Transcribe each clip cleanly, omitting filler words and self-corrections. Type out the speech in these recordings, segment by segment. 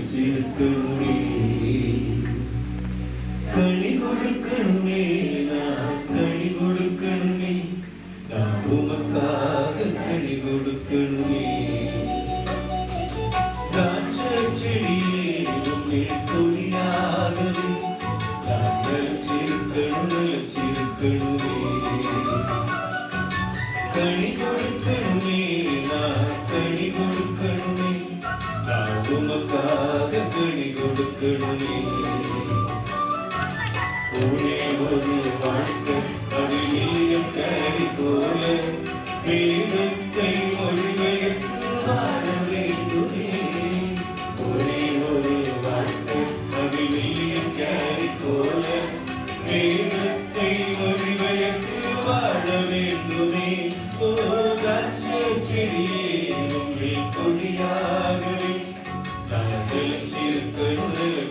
நினைச்சிருக்கணுமே கனி கொடுக்கணுமே நான் கனி கொடுக்கணுமே நான் உமக்காக கனி கொடுக்கணுமே திராட்சை செடியே உன்னை கொடியாகவே நான் நினைச்சிருக்கணுமே கனி கொடுக்கணுமே நான் கனி கொடுக்கணுமே நான் உமக்காக கனி கொடுக்கணுமே ஒரே ஒரு வாழ்க்கை அது நீயும் கனி போல வேதத்தை மொழிபெயர்த்து வாழ வேண்டுமே ஒரே ஒரு வாழ்க்கை அது நீயும் கனி போல வேதத்தை மொழிபெயர்த்து வாழ வேண்டுமே திராட்சை செடியே உங்கள் கொடியாகவே நான் நினைச்சிருக்கணுமே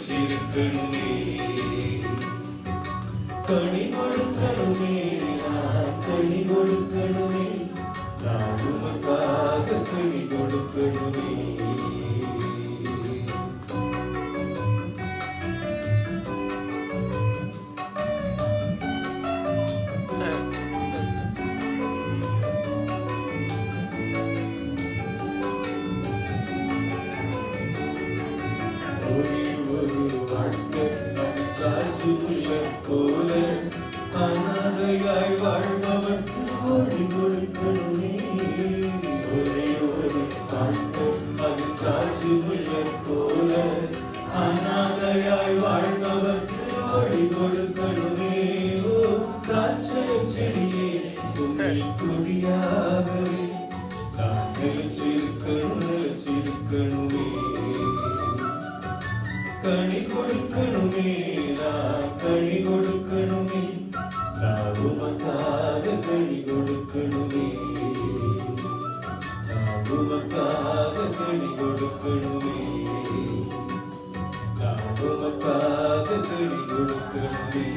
கனி கொடுக்கணுமே நான் கனி கொடுக்கணுமே நான் உமக்காக கனி கொடுக்கணுமே ஒரு வாழ்க்கை சாட்சியுள்ள போல அனாதையாய் வாழ்பவர்க்கு ஒளி கொடுக்கணுமே ஒரே ஒரு வாழ்க்கை அது சாட்சியுள்ள போல அனாதையாய் வாழ்பவர்க்கு ஒளி கொடுக்கணுமே திராட்சை செடியே உங்கள் கொடியாகவே நான் நினைச்சிருக்கணுமே கனி கொடுக்கணுமே நான் கனி கொடுக்கணுமே நான் உமக்காக கனி கொடுக்கணுமே நான் உமக்காக கனி கொடுக்கணுமே நான் உமக்காக கனி கொடுக்கணுமே